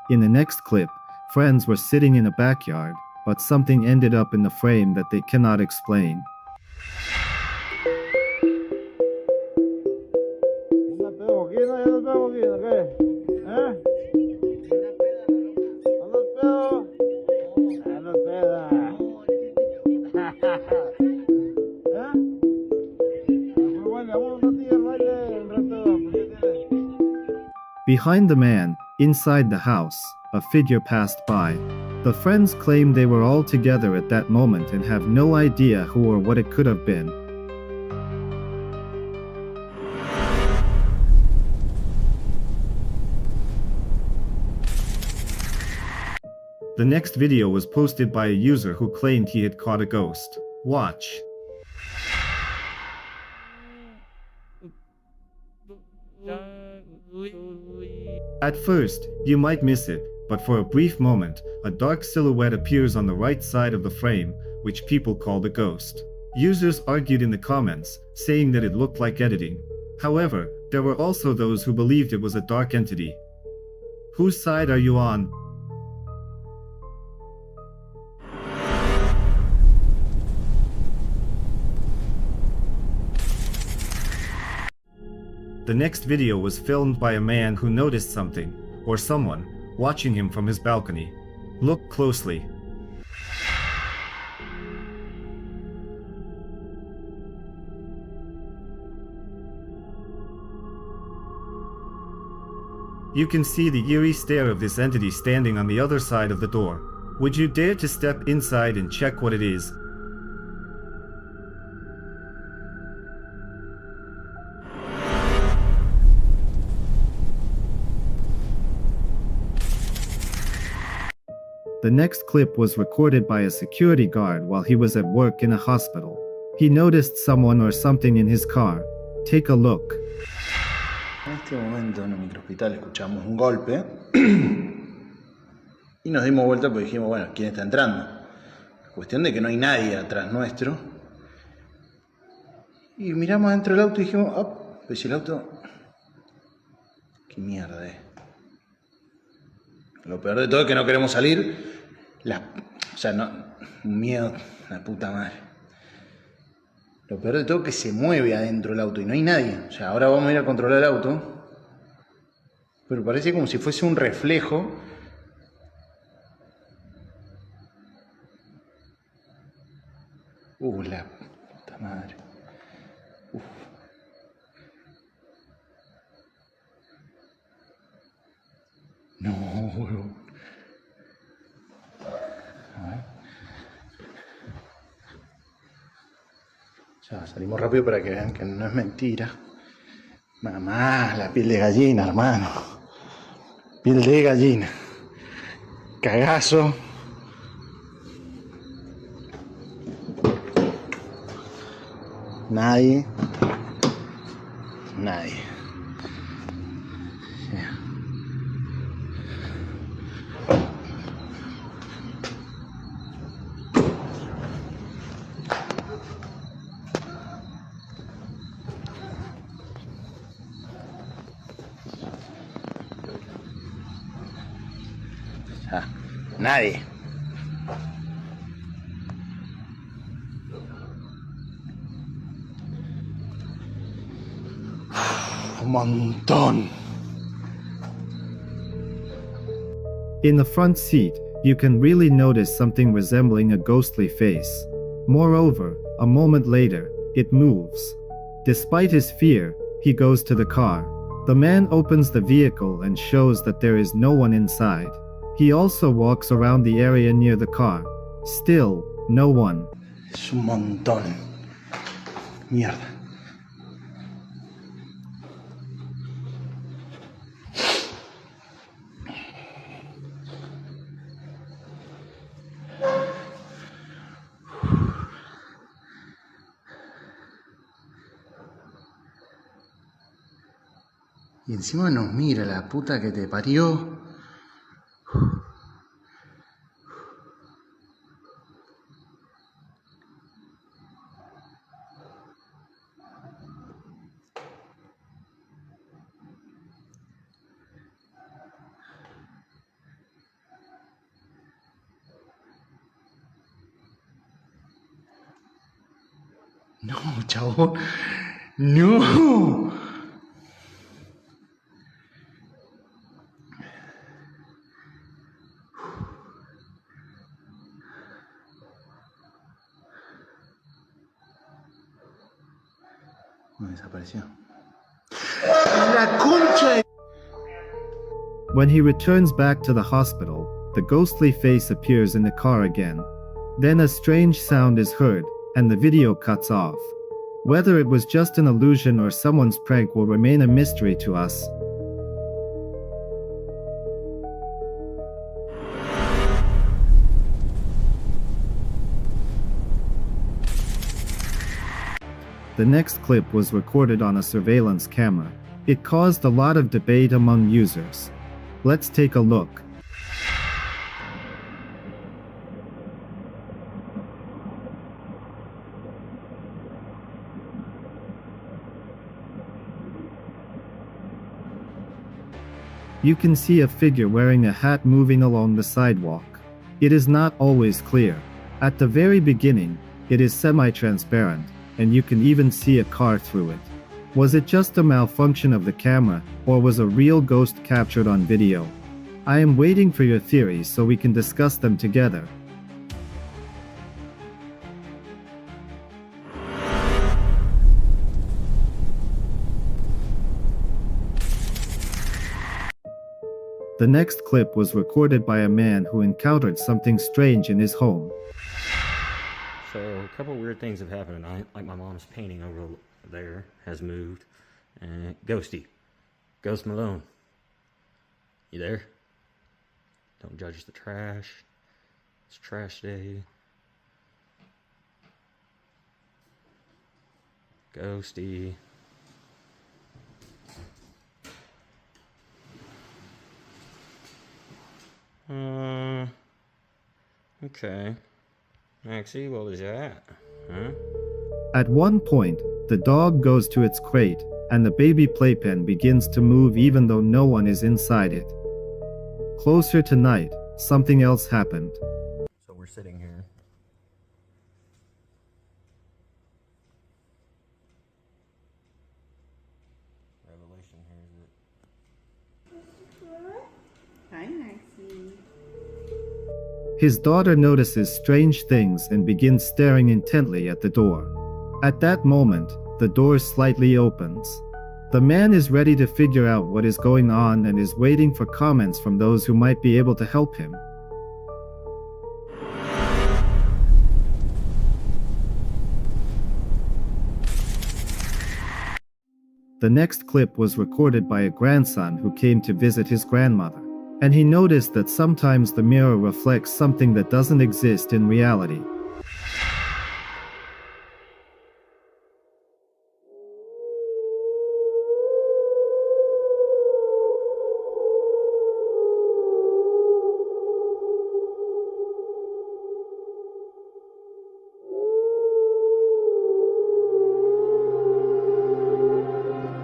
In the next clip, friends were sitting in a backyard, but something ended up in the frame that they cannot explain. Behind the man, inside the house, a figure passed by. The friends claim they were all together at that moment and have no idea who or what it could have been. The next video was posted by a user who claimed he had caught a ghost. Watch. At first, you might miss it, but for a brief moment, a dark silhouette appears on the right side of the frame, which people called a ghost. Users argued in the comments, saying that it looked like editing. However, there were also those who believed it was a dark entity. Whose side are you on? The next video was filmed by a man who noticed something, or someone, watching him from his balcony. Look closely. You can see the eerie stare of this entity standing on the other side of the door. Would you dare to step inside and check what it is? The next clip was recorded by a security guard while he was at work in a hospital. He noticed someone or something in his car. Take a look. En este momento en el microhospital escuchamos un golpe y nos dimos vuelta porque dijimos, bueno, ¿quién está entrando? Cuestión de que no hay nadie atrás nuestro. Y miramos dentro del auto y dijimos, oh, pues el auto, qué mierda es. Lo peor de todo es que no queremos salir. O sea, no, un miedo, la puta madre. Lo peor de todo es que se mueve adentro del auto y no hay nadie. O sea, ahora vamos a ir a controlar el auto. Pero parece como si fuese un reflejo. La puta madre. Uf. No, huevón. A ver. Ya, salimos rápido para que vean que no es mentira. Mamá, la piel de gallina, hermano. Piel de gallina. Cagazo. Nadie. Nadie. Un montón. In the front seat, you can really notice something resembling a ghostly face. Moreover, a moment later, it moves. Despite his fear, he goes to the car. The man opens the vehicle and shows that there is no one inside. He also walks around the area near the car. Still, no one. Es un montón. Mierda. Y encima nos mira la puta que te parió. No, chabón. No. No, desapareció. La concha de... When he returns back to the hospital, the ghostly face appears in the car again. Then a strange sound is heard, and the video cuts off. Whether it was just an illusion or someone's prank will remain a mystery to us. The next clip was recorded on a surveillance camera. It caused a lot of debate among users. Let's take a look. You can see a figure wearing a hat moving along the sidewalk. It is not always clear. At the very beginning, it is semi-transparent, and you can even see a car through it. Was it just a malfunction of the camera, or was a real ghost captured on video? I am waiting for your theories so we can discuss them together. The next clip was recorded by a man who encountered something strange in his home. So a couple weird things have happened tonight. Like my mom's painting over there has moved. And Ghosty. Ghost Malone. You there? Don't judge the trash. It's trash day. Ghosty. Okay. Maxie, what was that? Huh? At one point, the dog goes to its crate, and the baby playpen begins to move even though no one is inside it. Closer to night, something else happened. So we're sitting here. Revelation here is it? Hi, Maxie. His daughter notices strange things and begins staring intently at the door. At that moment, the door slightly opens. The man is ready to figure out what is going on and is waiting for comments from those who might be able to help him. The next clip was recorded by a grandson who came to visit his grandmother, and he noticed that sometimes the mirror reflects something that doesn't exist in reality.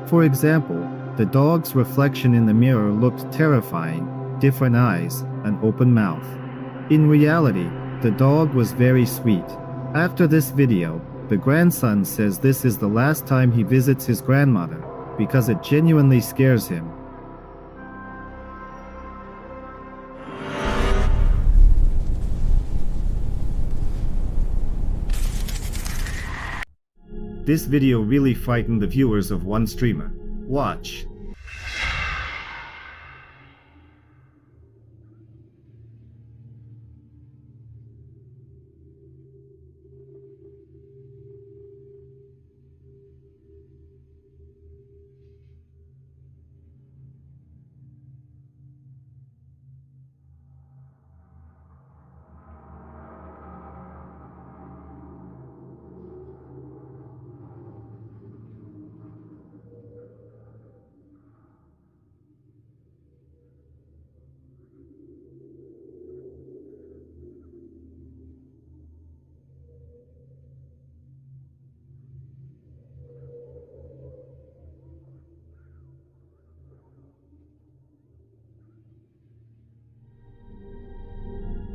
For example, the dog's reflection in the mirror looked terrifying, different eyes, an open mouth. In reality, the dog was very sweet. After this video, the grandson says this is the last time he visits his grandmother, because it genuinely scares him. This video really frightened the viewers of one streamer. Watch.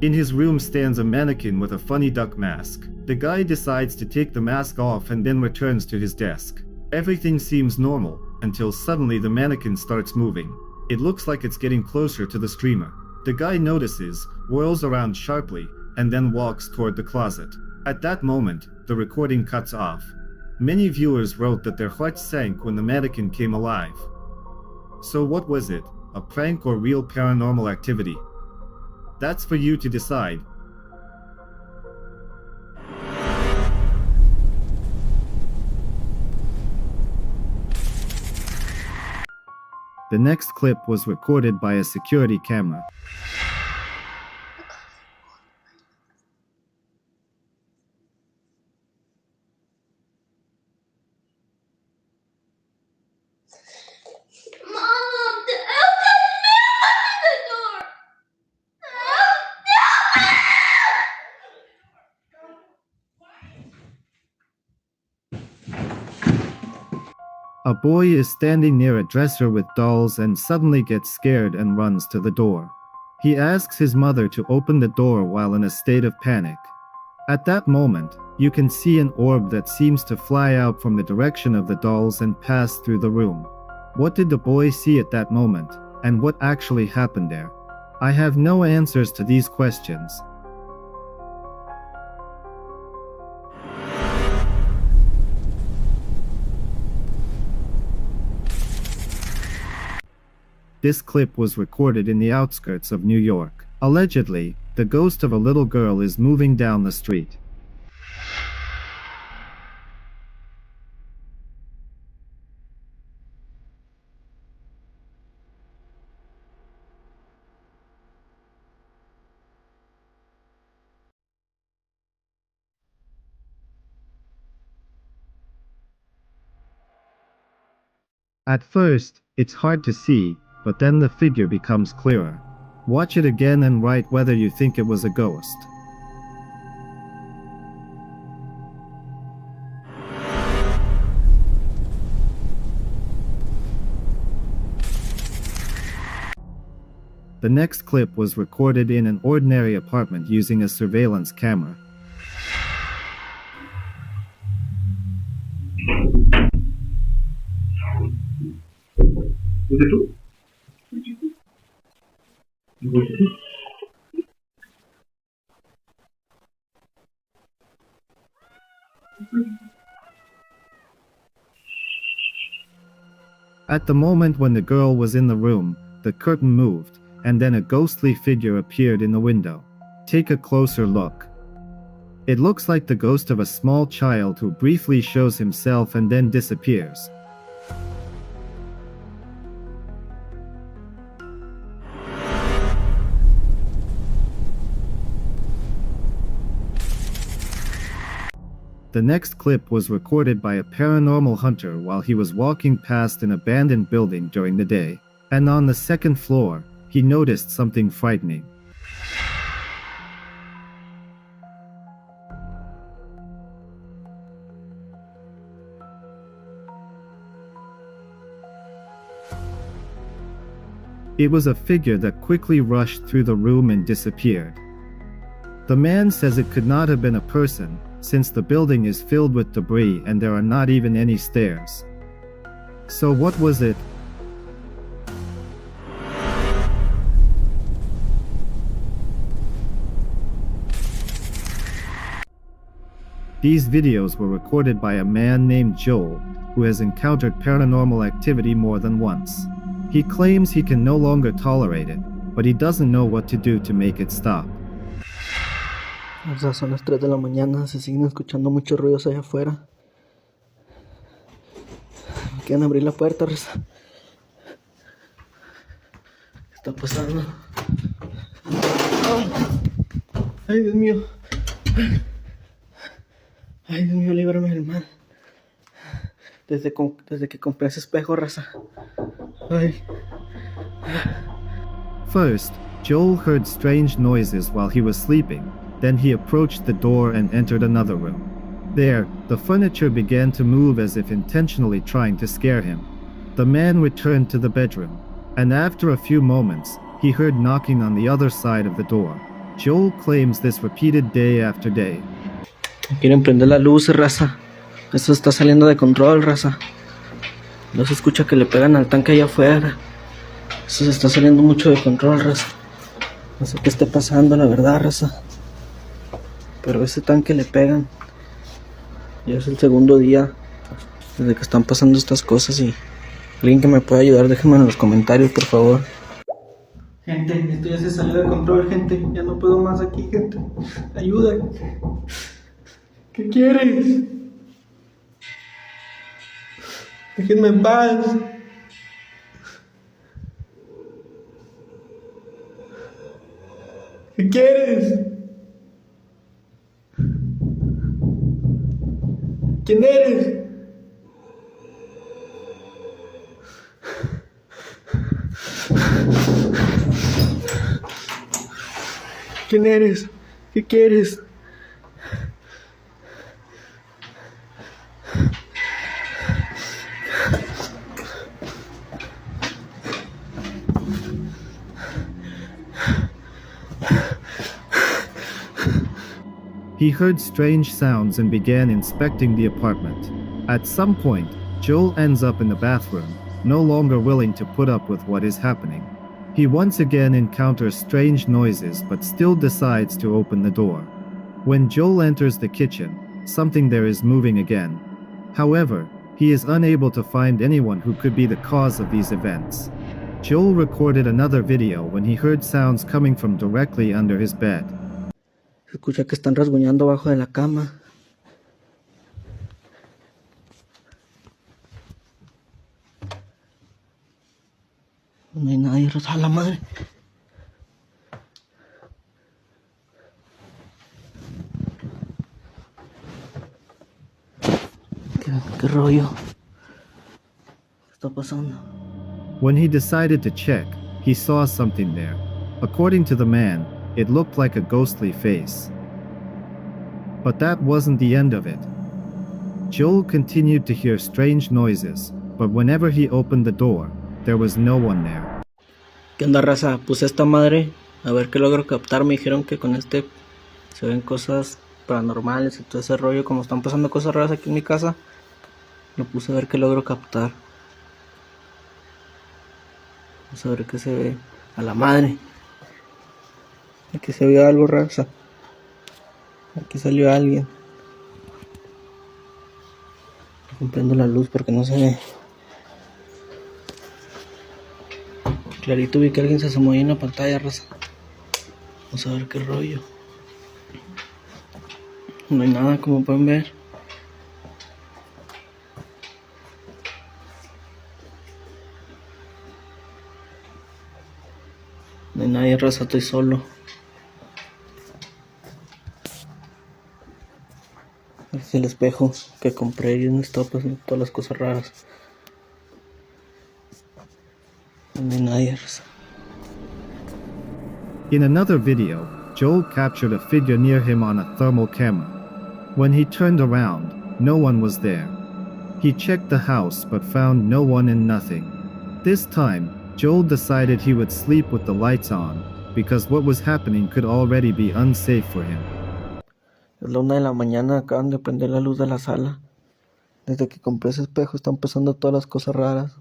In his room stands a mannequin with a funny duck mask. The guy decides to take the mask off and then returns to his desk. Everything seems normal, until suddenly the mannequin starts moving. It looks like it's getting closer to the streamer. The guy notices, whirls around sharply, and then walks toward the closet. At that moment, the recording cuts off. Many viewers wrote that their hearts sank when the mannequin came alive. So what was it? A prank or real paranormal activity? That's for you to decide. The next clip was recorded by a security camera. Mom, the elf opened the door. A boy is standing near a dresser with dolls and suddenly gets scared and runs to the door. He asks his mother to open the door while in a state of panic. At that moment, you can see an orb that seems to fly out from the direction of the dolls and pass through the room. What did the boy see at that moment, and what actually happened there? I have no answers to these questions. This clip was recorded in the outskirts of New York. Allegedly, the ghost of a little girl is moving down the street. At first, it's hard to see, but then the figure becomes clearer. Watch it again and write whether you think it was a ghost. The next clip was recorded in an ordinary apartment using a surveillance camera. At the moment when the girl was in the room, the curtain moved, and then a ghostly figure appeared in the window. Take a closer look. It looks like the ghost of a small child who briefly shows himself and then disappears. The next clip was recorded by a paranormal hunter while he was walking past an abandoned building during the day, and on the second floor, he noticed something frightening. It was a figure that quickly rushed through the room and disappeared. The man says it could not have been a person, since the building is filled with debris and there are not even any stairs. So what was it? These videos were recorded by a man named Joel, who has encountered paranormal activity more than once. He claims he can no longer tolerate it, but he doesn't know what to do to make it stop. O sea, son las 3 de la mañana, se siguen escuchando muchos ruidos allá afuera. Quieren abrir la puerta, Reza. ¿Qué está pasando? Ay, Dios mío. Ay, Dios mío, líbrame del mal. Desde que compré ese espejo, Reza. Ay. First, Joel heard strange noises while he was sleeping. Then he approached the door and entered another room. There, the furniture began to move as if intentionally trying to scare him. The man returned to the bedroom, and after a few moments, he heard knocking on the other side of the door. Joel claims this repeated day after day. Quieren prender la luz, raza. Esto está saliendo de control, raza. No se escucha que le pegan al tanque allá afuera. Eso se está saliendo mucho de control, raza. No sé qué esté pasando, la verdad, raza. Pero a ese tanque le pegan. Ya es el segundo día desde que están pasando estas cosas y alguien que me pueda ayudar, déjenme en los comentarios, por favor. Gente, esto ya se salió de control, gente. Ya no puedo más aquí, gente. Ayuda. ¿Qué quieres? Déjenme en paz. ¿Qué quieres? ¿Quién eres? ¿Quién eres? ¿Qué quieres? He heard strange sounds and began inspecting the apartment. At some point, Joel ends up in the bathroom, no longer willing to put up with what is happening. He once again encounters strange noises but still decides to open the door. When Joel enters the kitchen, something there is moving again. However, he is unable to find anyone who could be the cause of these events. Joel recorded another video when he heard sounds coming from directly under his bed. Se escucha que están rasguñando abajo de la cama. No hay nadie, Rosa, la madre. ¿Qué rollo? ¿Qué está pasando? When he decided to check, he saw something there. According to the man, it looked like a ghostly face. But that wasn't the end of it. Joel continued to hear strange noises, but whenever he opened the door, there was no one there. ¿Qué onda, raza? Puse esta madre a ver qué logro captar. Me dijeron que con este se ven cosas paranormales y todo ese rollo. Como están pasando cosas raras aquí en mi casa, lo puse a ver qué logro captar. Vamos a ver qué se ve. A la madre. Aquí se vio algo, raza. Aquí salió alguien. Prendo la luz porque no se ve. Clarito vi que alguien se asomó ahí en la pantalla, raza. Vamos a ver qué rollo. No hay nada, como pueden ver. No hay nadie, raza, estoy solo. Es el espejo que compré y donde está pasando todas las cosas raras. No hay nadie, raza. In another video, Joel captured a figure near him on a thermal camera. When he turned around, no one was there. He checked the house but found no one and nothing. This time, Joel decided he would sleep with the lights on, because what was happening could already be unsafe for him. Es la 1 de la mañana, acaban de prender la luz de la sala. Desde que compré ese espejo están pasando todas las cosas raras.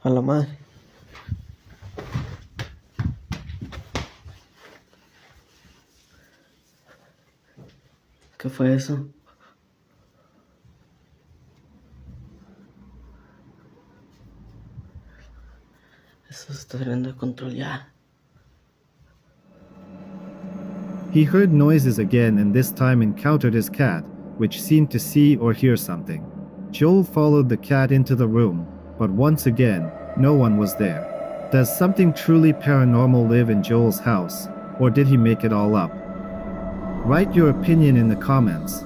A la madre. ¿Qué fue eso? Eso se está saliendo de control ya. He heard noises again and this time encountered his cat, which seemed to see or hear something. Joel followed the cat into the room, but once again, no one was there. Does something truly paranormal live in Joel's house, or did he make it all up? Write your opinion in the comments.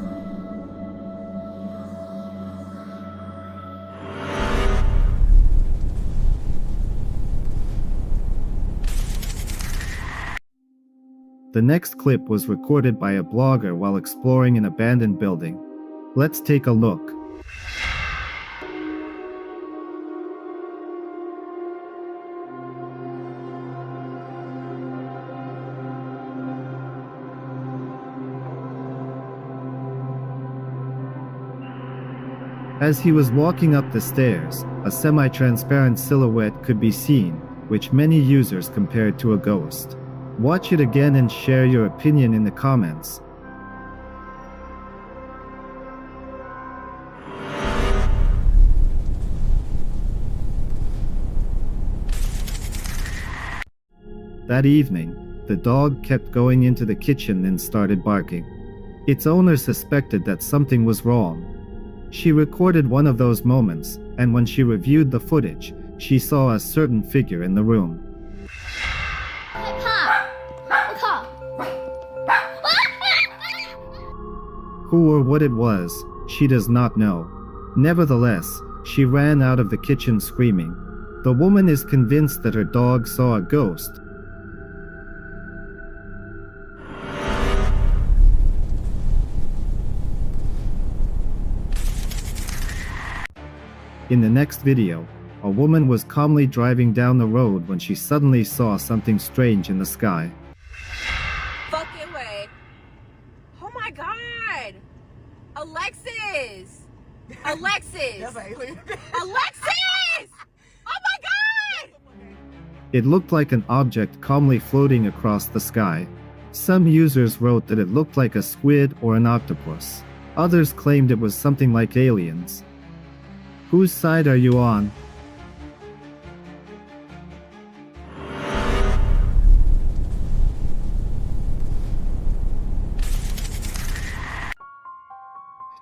The next clip was recorded by a blogger while exploring an abandoned building. Let's take a look. As he was walking up the stairs, a semi-transparent silhouette could be seen, which many users compared to a ghost. Watch it again and share your opinion in the comments. That evening, the dog kept going into the kitchen and started barking. Its owner suspected that something was wrong. She recorded one of those moments, and when she reviewed the footage, she saw a certain figure in the room. Who or what it was, she does not know. Nevertheless, she ran out of the kitchen screaming. The woman is convinced that her dog saw a ghost. In the next video, a woman was calmly driving down the road when she suddenly saw something strange in the sky. Fucking way. Oh my god. Alexis. Alexis. Alexis! Oh my god! It looked like an object calmly floating across the sky. Some users wrote that it looked like a squid or an octopus. Others claimed it was something like aliens. Whose side are you on?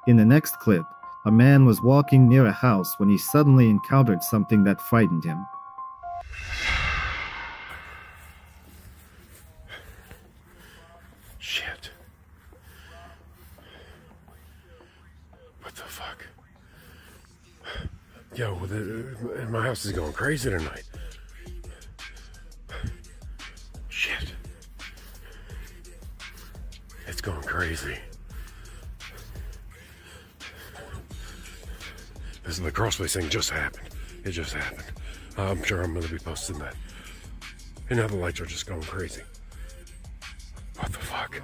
In the next clip, a man was walking near a house when he suddenly encountered something that frightened him. Shit. What the fuck? Yo, my house is going crazy tonight. Shit. It's going crazy. This the crossface thing just happened. It just happened. I'm sure I'm going to be posting that. And now the lights are just going crazy. What the fuck?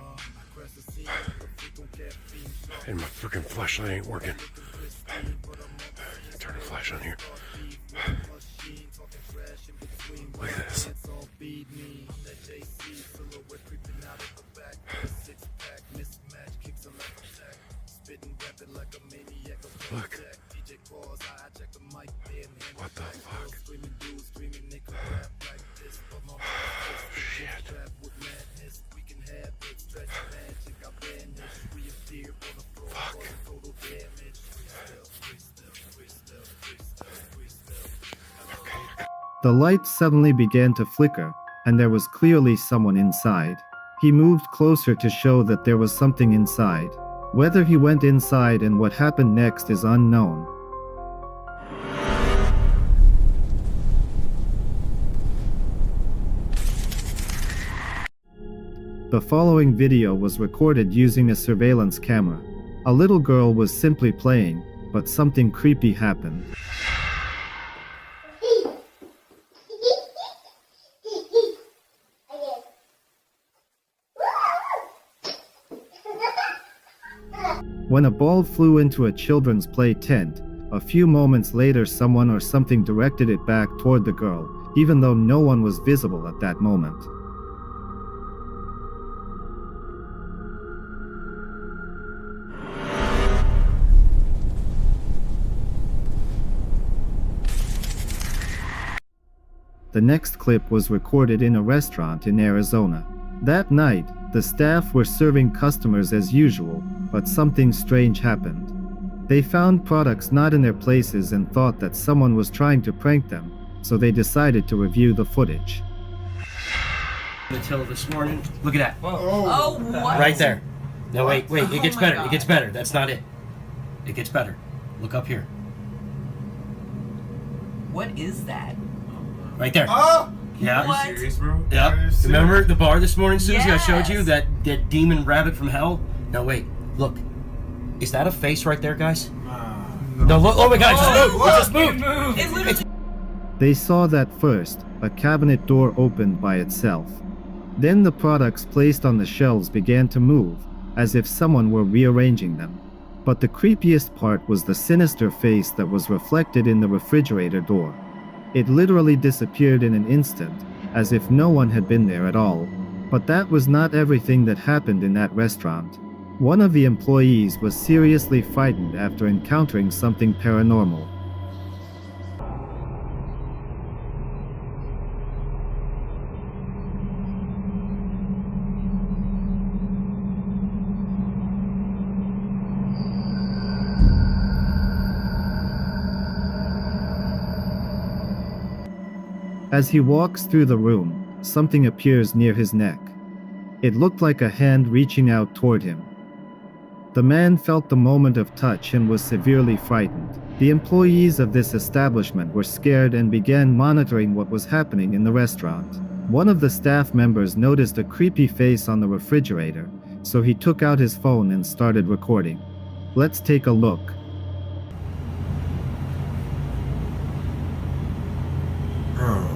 And my freaking flashlight ain't working. Turn the flash on here. Look at this. Look. What the fuck? Shit. Fuck. The lights suddenly began to flicker, and there was clearly someone inside. He moved closer to show that there was something inside. Whether he went inside and what happened next is unknown. The following video was recorded using a surveillance camera. A little girl was simply playing, but something creepy happened. When a ball flew into a children's play tent, a few moments later someone or something directed it back toward the girl, even though no one was visible at that moment. The next clip was recorded in a restaurant in Arizona. That night, the staff were serving customers as usual, but something strange happened. They found products not in their places and thought that someone was trying to prank them, so they decided to review the footage. Until this morning. Look at that. Oh, what? Right there. No, wait, it gets Oh my better. God. It gets better. That's not it. It gets better. Look up here. What is that? Right there. Oh! Yeah. What? Serious, bro? Yep. Remember the bar this morning, Susie? I showed you Yes. that demon rabbit from hell? No, wait. Look. Is that a face right there, guys? No, look. Oh my God! It just moved. It just moved. It literally. They saw that first, a cabinet door opened by itself. Then the products placed on the shelves began to move, as if someone were rearranging them. But the creepiest part was the sinister face that was reflected in the refrigerator door. It literally disappeared in an instant, as if no one had been there at all. But that was not everything that happened in that restaurant. One of the employees was seriously frightened after encountering something paranormal. As he walks through the room, something appears near his neck. It looked like a hand reaching out toward him. The man felt the moment of touch and was severely frightened. The employees of this establishment were scared and began monitoring what was happening in the restaurant. One of the staff members noticed a creepy face on the refrigerator, so he took out his phone and started recording. Let's take a look. Bro.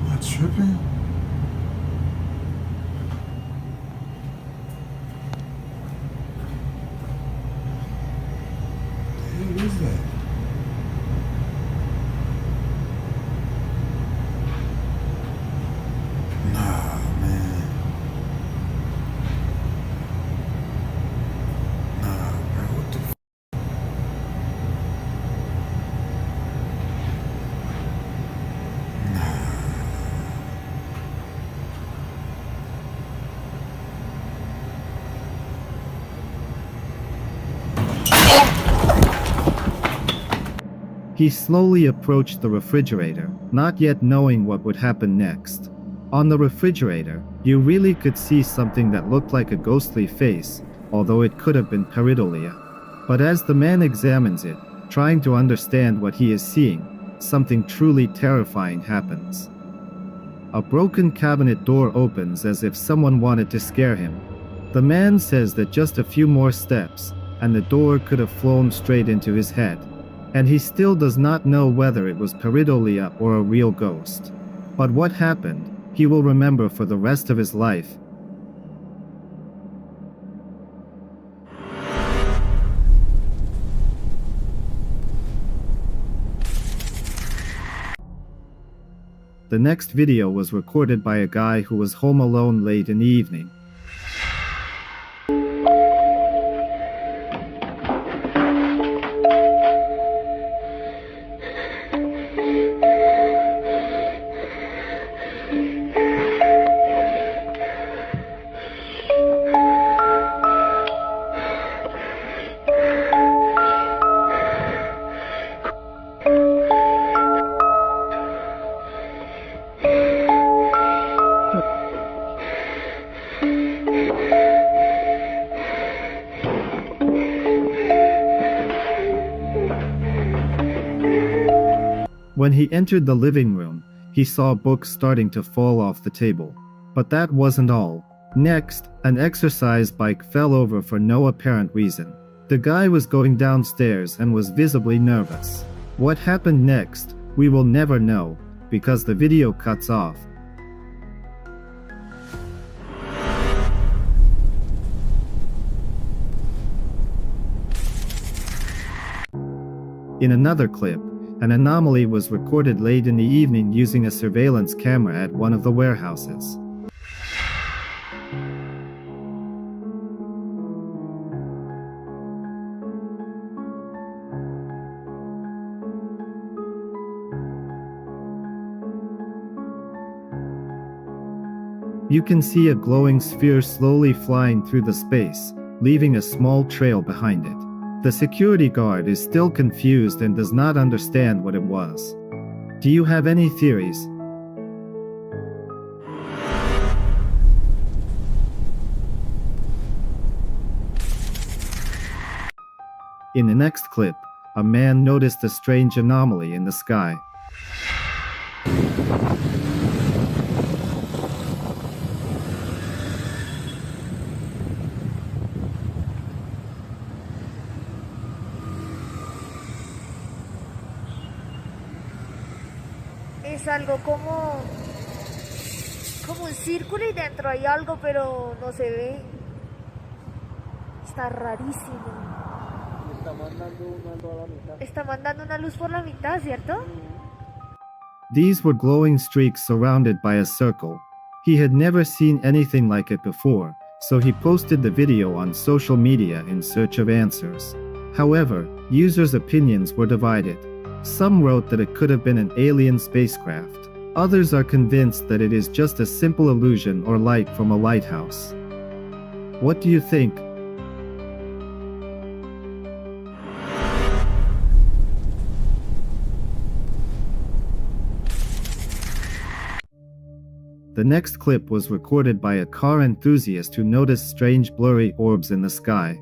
Am I tripping? What is that? Nah, man. Nah, bro, what the He slowly approached the refrigerator, not yet knowing what would happen next. On the refrigerator, you really could see something that looked like a ghostly face, although it could have been pareidolia. But as the man examines it, trying to understand what he is seeing, something truly terrifying happens. A broken cabinet door opens as if someone wanted to scare him. The man says that just a few more steps, and the door could have flown straight into his head. And he still does not know whether it was pareidolia or a real ghost. But what happened, he will remember for the rest of his life. The next video was recorded by a guy who was home alone late in the evening. When he entered the living room, he saw books starting to fall off the table. But that wasn't all. Next, an exercise bike fell over for no apparent reason. The guy was going downstairs and was visibly nervous. What happened next, we will never know, because the video cuts off. In another clip, an anomaly was recorded late in the evening using a surveillance camera at one of the warehouses. You can see a glowing sphere slowly flying through the space, leaving a small trail behind it. The security guard is still confused and does not understand what it was. Do you have any theories? In the next clip, a man noticed a strange anomaly in the sky. Es algo como un círculo y dentro hay algo, pero no se ve. Está rarísimo. Está mandando una luz por la mitad, ¿cierto? These were glowing streaks surrounded by a circle. He had never seen anything like it before, so he posted the video on social media in search of answers. However, users' opinions were divided. Some wrote that it could have been an alien spacecraft. Others are convinced that it is just a simple illusion or light from a lighthouse. What do you think? The next clip was recorded by a car enthusiast who noticed strange blurry orbs in the sky.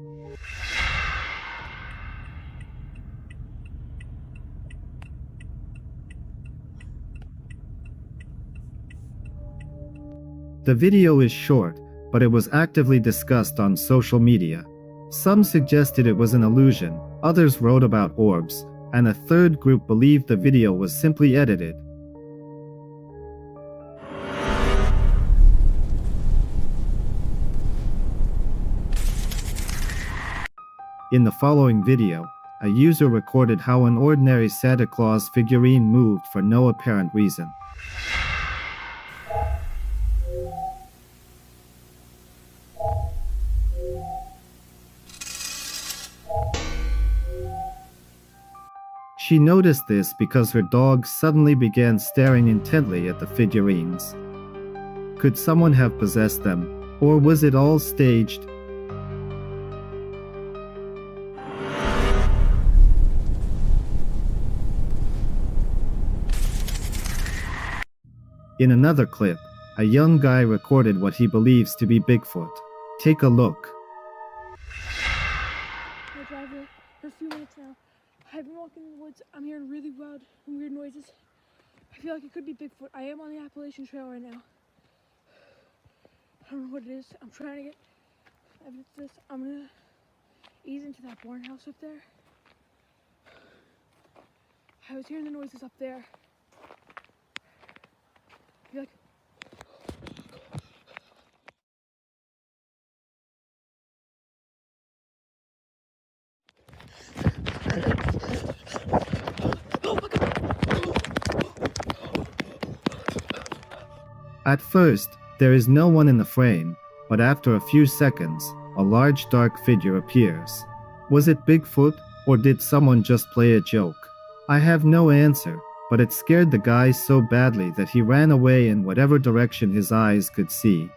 The video is short, but it was actively discussed on social media. Some suggested it was an illusion, others wrote about orbs, and a third group believed the video was simply edited. In the following video, a user recorded how an ordinary Santa Claus figurine moved for no apparent reason. She noticed this because her dog suddenly began staring intently at the figurines. Could someone have possessed them, or was it all staged? In another clip, a young guy recorded what he believes to be Bigfoot. Take a look. My driveway for a few minutes now. I've been walking in the woods. I'm hearing really loud and weird noises. I feel like it could be Bigfoot. I am on the Appalachian Trail right now. I don't know what it is. I'm trying to get evidence of this. I'm gonna ease into that barn house up there. I was hearing the noises up there. I feel like At first, there is no one in the frame, but after a few seconds, a large dark figure appears. Was it Bigfoot, or did someone just play a joke? I have no answer, but it scared the guy so badly that he ran away in whatever direction his eyes could see.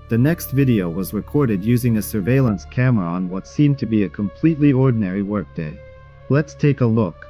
The next video was recorded using a surveillance camera on what seemed to be a completely ordinary workday. Let's take a look.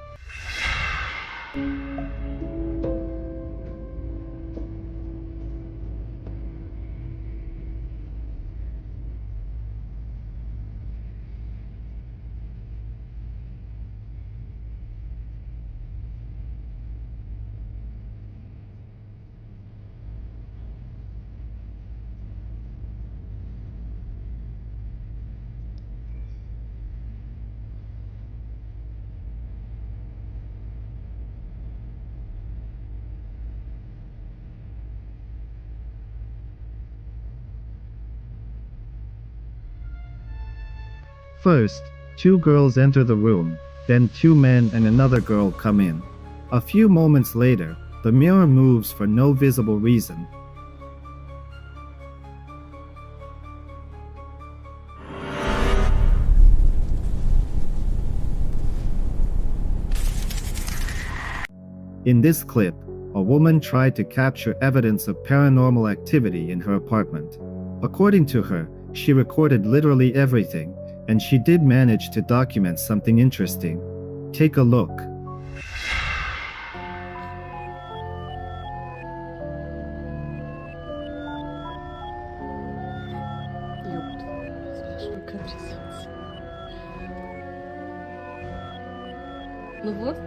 First, two girls enter the room, then two men and another girl come in. A few moments later, the mirror moves for no visible reason. In this clip, a woman tried to capture evidence of paranormal activity in her apartment. According to her, she recorded literally everything, and she did manage to document something interesting. Take a look. Ну вот.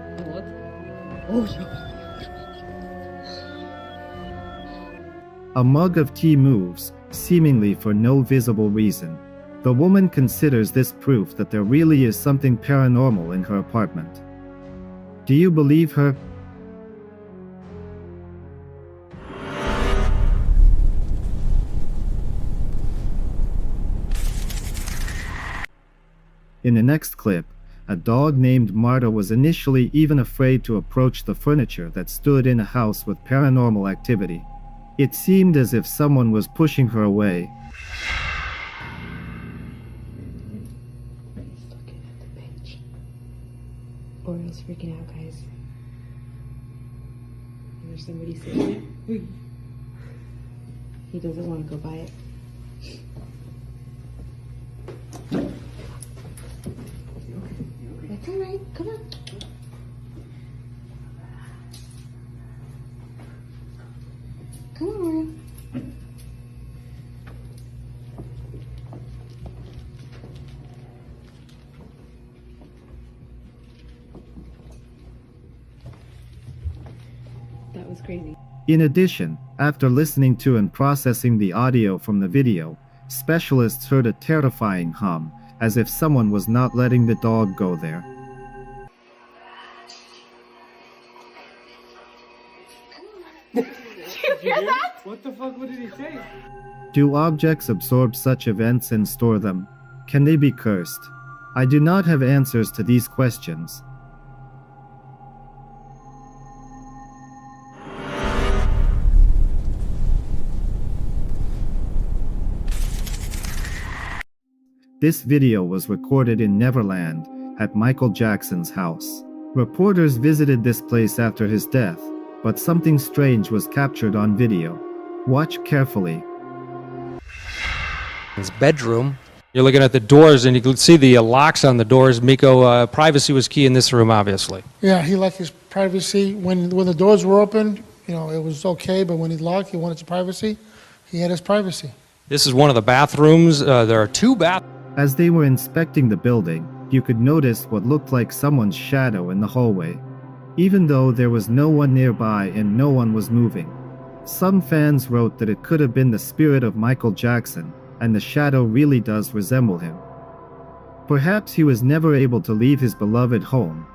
A mug of tea moves, seemingly for no visible reason. The woman considers this proof that there really is something paranormal in her apartment. Do you believe her, In the next clip, a dog named Marta was initially even afraid to approach the furniture that stood in a house with paranormal activity. It seemed as if someone was pushing her away. Looking at the bench. Oriole's freaking out, guys. There's somebody sitting there. He doesn't want to go by it. That's alright, come on. Come on, Oriole. That was crazy. In addition, after listening to and processing the audio from the video, specialists heard a terrifying hum, as if someone was not letting the dog go there. Did you hear that? What the fuck? What did he say? Do objects absorb such events and store them? Can they be cursed? I do not have answers to these questions. This video was recorded in Neverland, at Michael Jackson's house. Reporters visited this place after his death, but something strange was captured on video. Watch carefully. His bedroom. You're looking at the doors, and you can see the locks on the doors. Miko, privacy was key in this room, obviously. Yeah, he liked his privacy. When the doors were open, you know, it was okay, but when he locked, he wanted his privacy. He had his privacy. This is one of the bathrooms. There are two bathrooms. As they were inspecting the building, you could notice what looked like someone's shadow in the hallway, even though there was no one nearby and no one was moving. Some fans wrote that it could have been the spirit of Michael Jackson, and the shadow really does resemble him. Perhaps he was never able to leave his beloved home.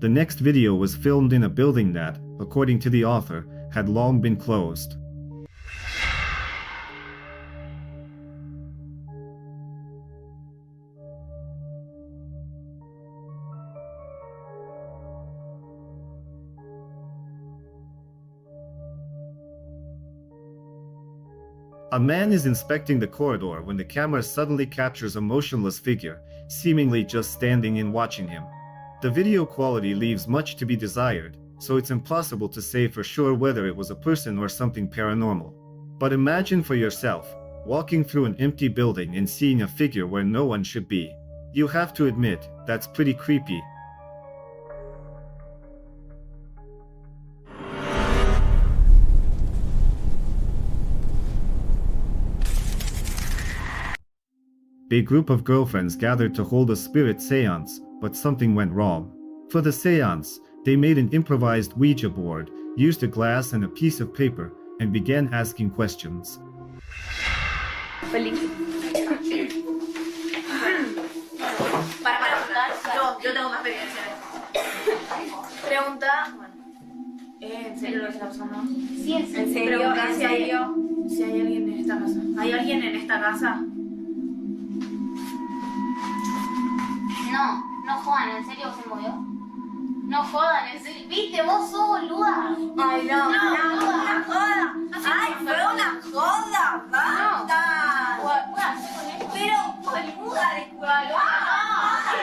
The next video was filmed in a building that, according to the author, had long been closed. A man is inspecting the corridor when the camera suddenly captures a motionless figure, seemingly just standing and watching him. The video quality leaves much to be desired, so it's impossible to say for sure whether it was a person or something paranormal. But imagine for yourself, walking through an empty building and seeing a figure where no one should be. You have to admit, that's pretty creepy. A group of girlfriends gathered to hold a spirit seance, but something went wrong. For the seance, they made an improvised Ouija board, used a glass and a piece of paper, and began asking questions. Yo tengo más experiencia. Pregunta, ¿en serio lo que está pasando? Sí, en serio. Pregunta si hay alguien en esta casa. ¿Hay alguien en esta casa? No jodan, ¿en serio se movió? No jodan, ¿en serio? ¿Viste? Vos sos boluda. Ay, no, una joda. Ay, fue una joda, basta. Pero, boluda, disculpa.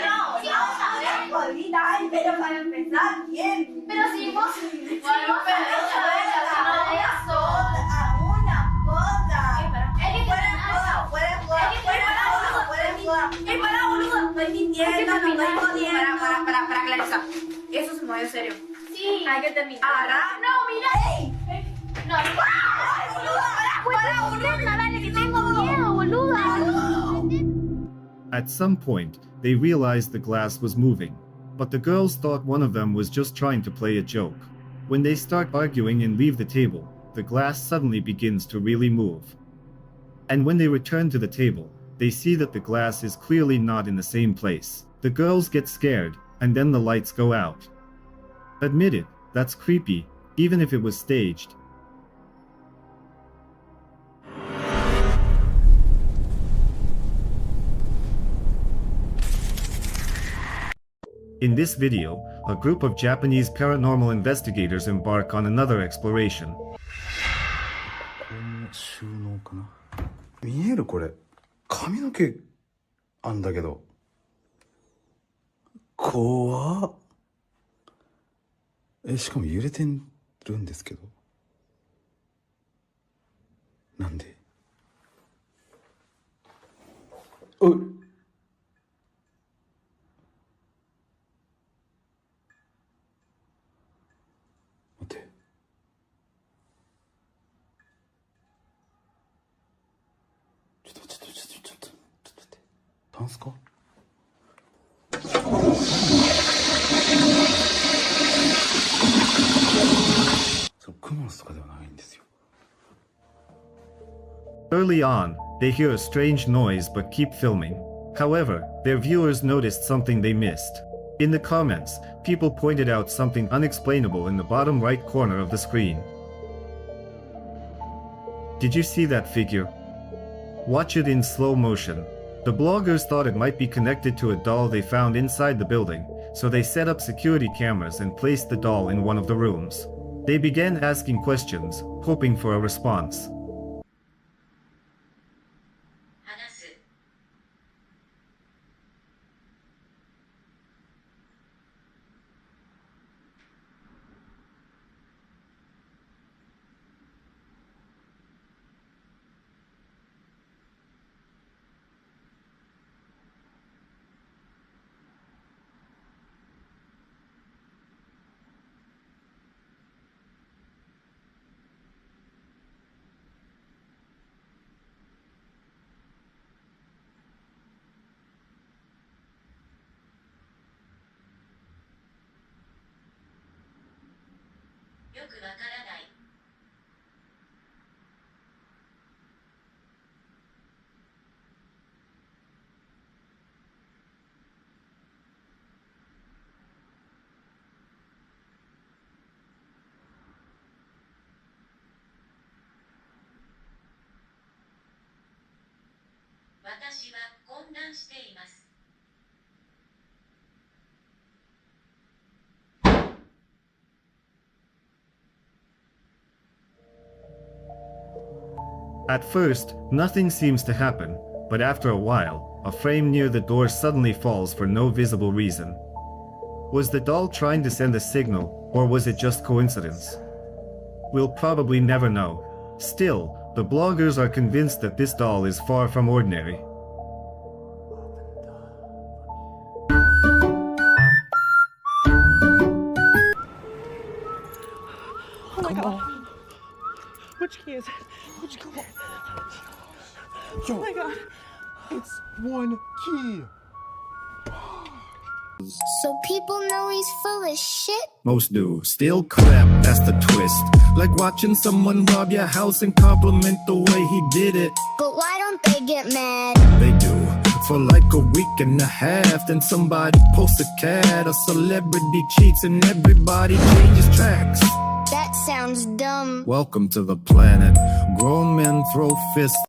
No, vamos a ver, bolita. Ay, pero para empezar, bien. Pero si vos... Pará, boludo, estoy mintiendo, no estoy jodiendo. Para clarizar. Eso se movió serio. Sí. Hay que terminar. No, mira. No. Pará, boludo. Dale, que tengo miedo, boluda. At some point, they realized the glass was moving, but the girls thought one of them was just trying to play a joke. When they start arguing and leave the table, the glass suddenly begins to really move. And when they return to the table, they see that the glass is clearly not in the same place. The girls get scared, and then the lights go out. Admit it, that's creepy, even if it was staged. In this video, a group of Japanese paranormal investigators embark on another exploration. 収納かな。見えるこれ。髪の毛あんだけど。怖っ。しかも揺れてるんですけど。なんで？おい。待って。ちょっと待って。タンスか？そう、クモの巣とかではないんですよ。Early on, they hear a strange noise but keep filming. However, their viewers noticed something they missed. In the comments, people pointed out something unexplainable in the bottom right corner of the screen. Did you see that figure? Watch it in slow motion. The bloggers thought it might be connected to a doll they found inside the building, so they set up security cameras and placed the doll in one of the rooms. They began asking questions, hoping for a response. At first, nothing seems to happen, but after a while, a frame near the door suddenly falls for no visible reason. Was the doll trying to send a signal, or was it just coincidence? We'll probably never know. Still, the bloggers are convinced that this doll is far from ordinary. Oh my god. Which key is it? Which key? Oh my god. It's one key. So people know he's full of shit? Most do. Still crap, that's the twist. Like watching someone rob your house and compliment the way he did it. But why don't they get mad? They do. For like a week and a half, then somebody posts a cat. A celebrity cheats and everybody changes tracks. That sounds dumb. Welcome to the planet. Grown men throw fists.